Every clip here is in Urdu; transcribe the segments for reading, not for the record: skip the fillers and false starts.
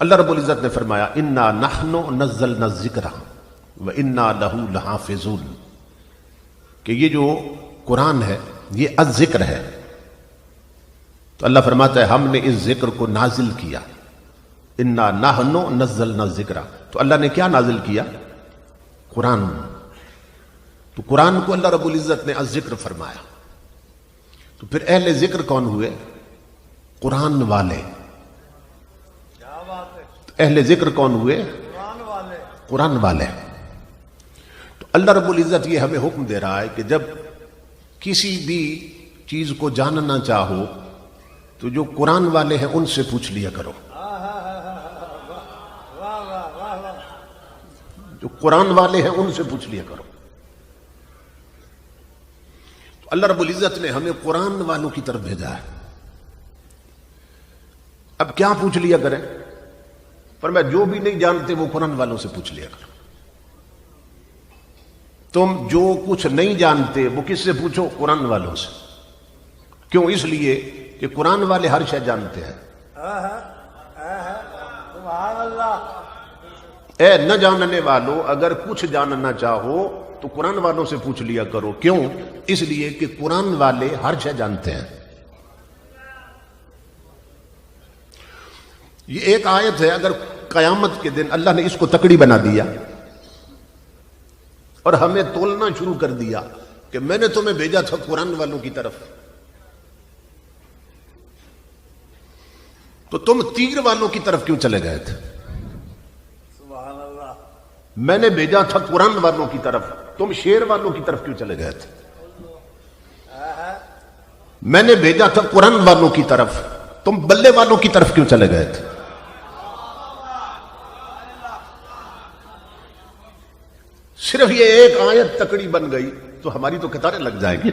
اللہ رب العزت نے فرمایا انا نحن نزلنا الذکر وانا لہ لحافظون، کہ یہ جو قرآن ہے یہ الذکر ہے. تو اللہ فرماتا ہے ہم نے اس ذکر کو نازل کیا. انا نحن نزلنا الذکر، تو اللہ نے کیا نازل کیا؟ قرآن. تو قرآن کو اللہ رب العزت نے الذکر فرمایا. تو پھر اہل ذکر کون ہوئے؟ قرآن والے. اہل ذکر کون ہوئے؟ قرآن والے. تو اللہ رب العزت یہ ہمیں حکم دے رہا ہے کہ جب کسی بھی چیز کو جاننا چاہو تو جو قرآن والے ہیں ان سے پوچھ لیا کرو. جو قرآن والے ہیں ان سے پوچھ لیا کرو. تو اللہ رب العزت نے ہمیں قرآن والوں کی طرف بھیجا ہے. اب کیا پوچھ لیا کریں؟ فرمایا جو بھی نہیں جانتے وہ قرآن والوں سے پوچھ لیا کرو. تم جو کچھ نہیں جانتے وہ کس سے پوچھو؟ قرآن والوں سے. کیوں؟ اس لیے کہ قرآن والے ہر شے جانتے ہیں. سبحان اللہ. اے نہ جاننے والوں، اگر کچھ جاننا چاہو تو قرآن والوں سے پوچھ لیا کرو. کیوں؟ اس لیے کہ قرآن والے ہر شے جانتے ہیں. یہ ایک آیت ہے، اگر قیامت کے دن اللہ نے اس کو تکڑی بنا دیا اور ہمیں تولنا شروع کر دیا کہ میں نے تمہیں بھیجا تھا قرآن والوں کی طرف، تو تم تیر والوں کی طرف کیوں چلے گئے تھے؟ سبحان اللہ. میں نے بھیجا تھا قرآن والوں کی طرف، تم شیر والوں کی طرف کیوں چلے گئے تھے؟ میں نے بھیجا تھا قرآن والوں کی طرف، تم بلے والوں کی طرف کیوں چلے گئے تھے؟ صرف یہ ایک آیت تکڑی بن گئی تو ہماری تو قطاریں لگ جائیں گی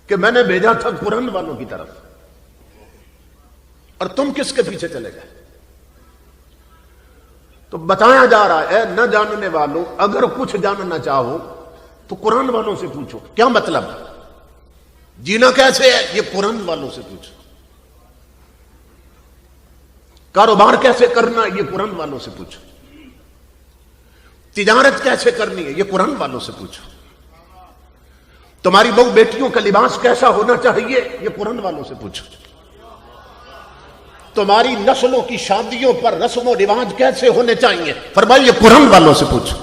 کہ میں نے بھیجا تھا قرآن والوں کی طرف اور تم کس کے پیچھے چلے گئے. تو بتایا جا رہا ہے نہ جاننے والوں، اگر کچھ جاننا چاہو تو قرآن والوں سے پوچھو. کیا مطلب؟ جینا کیسے ہے؟ یہ قرآن والوں سے پوچھو. کاروبار کیسے کرنا؟ یہ قرآن والوں سے پوچھو. تجارت کیسے کرنی ہے؟ یہ قرآن والوں سے پوچھو. تمہاری بہو بیٹیوں کا لباس کیسا ہونا چاہیے؟ یہ قرآن والوں سے پوچھو. تمہاری نسلوں کی شادیوں پر رسم و رواج کیسے ہونے چاہیے؟ فرمائیے قرآن والوں سے پوچھو.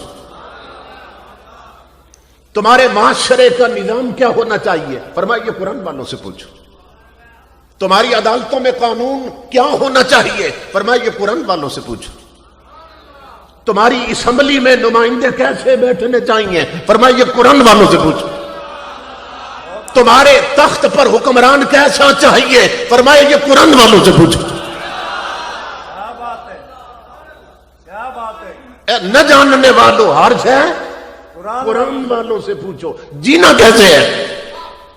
تمہارے معاشرے کا نظام کیا ہونا چاہیے؟ فرمائیے قرآن والوں سے پوچھو. تمہاری عدالتوں میں قانون کیا ہونا چاہیے؟ فرمائیے قرآن والوں سے پوچھو. تمہاری اسمبلی میں نمائندے کیسے بیٹھنے چاہیے؟ فرمائیے قرآن والوں سے پوچھو. تمہارے تخت پر حکمران کیسا چاہیے؟ فرمائیے یہ قرآن والوں سے پوچھو. کیا بات ہے، کیا بات ہے. نہ جاننے والوں ہر شے قرآن والوں سے پوچھو. جینا کیسے ہے؟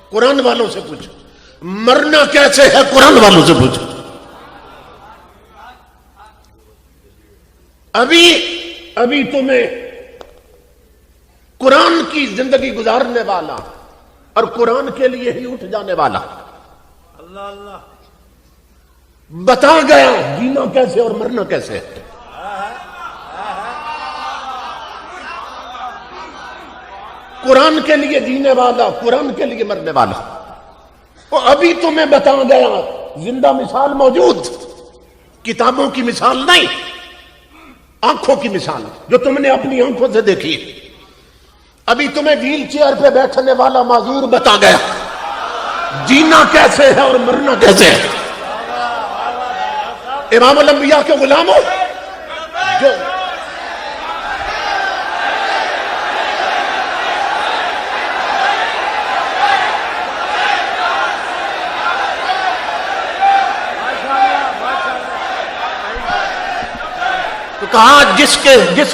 قرآن والوں سے پوچھو. مرنا کیسے ہے؟ قرآن والوں سے پوچھو. ابھی تمہیں قرآن کی زندگی گزارنے والا اور قرآن کے لیے ہی اٹھ جانے والا اللہ اللہ بتا گیا جینا کیسے اور مرنا کیسے ہے. قرآن کے لیے جینے والا، قرآن کے لیے مرنے والا. وہ ابھی تمہیں بتا گیا. زندہ مثال موجود، کتابوں کی مثال نہیں، آنکھوں کی مثال جو تم نے اپنی آنکھوں سے دیکھی. ابھی تمہیں ویل چیئر پہ بیٹھنے والا معذور بتا گیا جینا کیسے ہے اور مرنا کیسے ہے. امام الانبیاء کے غلاموں جو تو کہا جس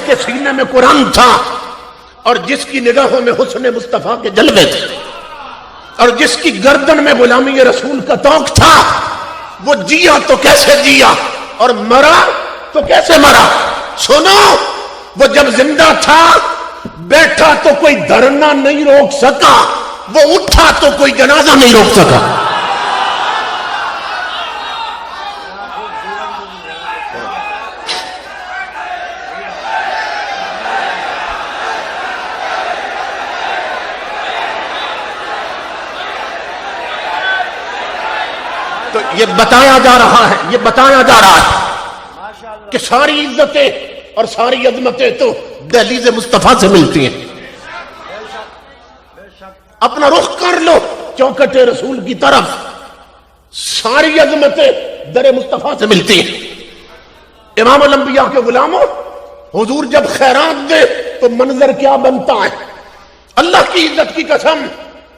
کے سینے میں قرآن تھا اور جس کی نگاہوں میں حسن مصطفیٰ کے جلوے تھے اور جس کی گردن میں غلامی رسول کا طوق تھا، وہ جیا تو کیسے جیا اور مرا تو کیسے مرا. سنو، وہ جب زندہ تھا بیٹھا تو کوئی دھرنا نہیں روک سکا، وہ اٹھا تو کوئی جنازہ نہیں روک سکا. یہ بتایا جا رہا ہے ماشاء اللہ کہ ساری عزتیں اور ساری عظمتیں تو دہلیز مصطفیٰ سے ملتی ہیں. بے شک اپنا رخ کر لو چوکٹ رسول کی طرف، ساری عظمتیں در مصطفیٰ سے ملتی ہیں. امام الانبیاء کے غلاموں، حضور جب خیرات دے تو منظر کیا بنتا ہے. اللہ کی عزت کی قسم،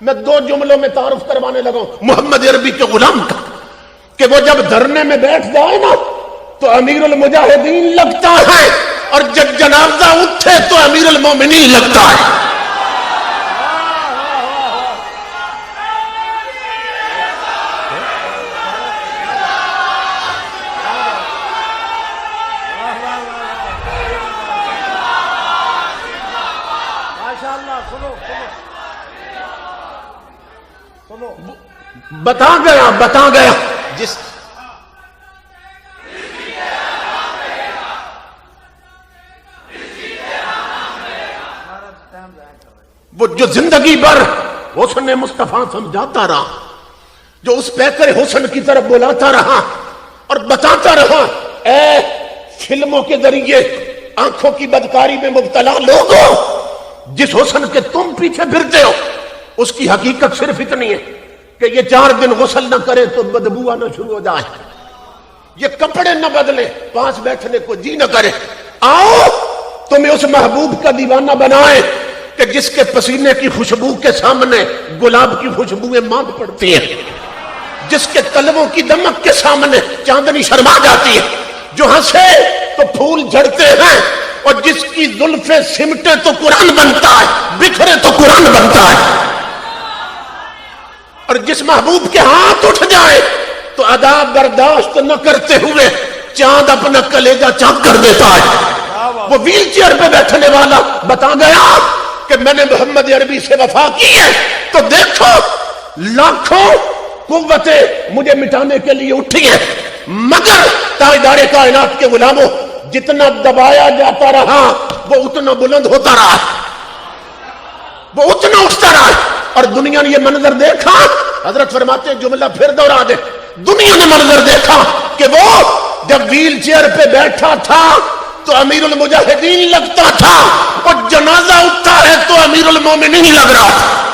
میں 2 جملوں میں تعارف کروانے لگا ہوں محمد عربی کے غلام کا، کہ وہ جب دھرنے میں بیٹھ جائے نا تو امیر المجاہدین لگتا ہے، اور جب جنازہ اٹھے تو امیر المومنین لگتا ہے. ماشاء اللہ. سنو سنو سنو بتا گیا جس وہ جو زندگی بھر حسن مصطفیٰ سمجھاتا رہا، جو اس پیکر حسن کی طرف بلاتا رہا اور بتاتا رہا، اے فلموں کے ذریعے آنکھوں کی بدکاری میں مبتلا لوگوں، جس حسن کے تم پیچھے پھرتے ہو اس کی حقیقت صرف اتنی ہے کہ یہ 4 دن غسل نہ کرے تو بدبو آنا شروع ہو جائے، یہ کپڑے نہ بدلے، پاس بیٹھنے کو جی نہ کرے. آؤ تمہیں اس محبوب کا دیوانہ بنائے کہ جس کے پسینے کی خوشبو کے سامنے گلاب کی خوشبوئیں مانگ پڑتی ہیں، جس کے قلبوں کی دمک کے سامنے چاندنی شرما جاتی ہے، جو ہنسے تو پھول جھڑتے ہیں، اور جس کی زلفیں سمٹے تو قرآن بنتا ہے، بکھرے تو قرآن بنتا ہے، اور جس محبوب کے ہاتھ اٹھ جائے تو ادا برداشت نہ کرتے ہوئے چاند اپنا کلیجہ چاک کر دیتا ہے. وہ ویل چیئر پہ بیٹھنے والا بتا گیا کہ میں نے محمد عربی سے وفا کی ہے تو دیکھو لاکھوں قوتیں مجھے مٹانے کے لیے اٹھی ہیں، مگر تاجدار کائنات کے غلاموں، جتنا دبایا جاتا رہا وہ اتنا بلند ہوتا رہا، وہ اتنا اٹھتا رہا. اور دنیا نے یہ منظر دیکھا، حضرت فرماتے ہیں جملہ پھر دوہرا دے، دنیا نے منظر دیکھا کہ وہ جب ویل چیئر پہ بیٹھا تھا تو امیر المجاہدین لگتا تھا، اور جنازہ اٹھتا ہے تو امیر المومنین لگ رہا تھا.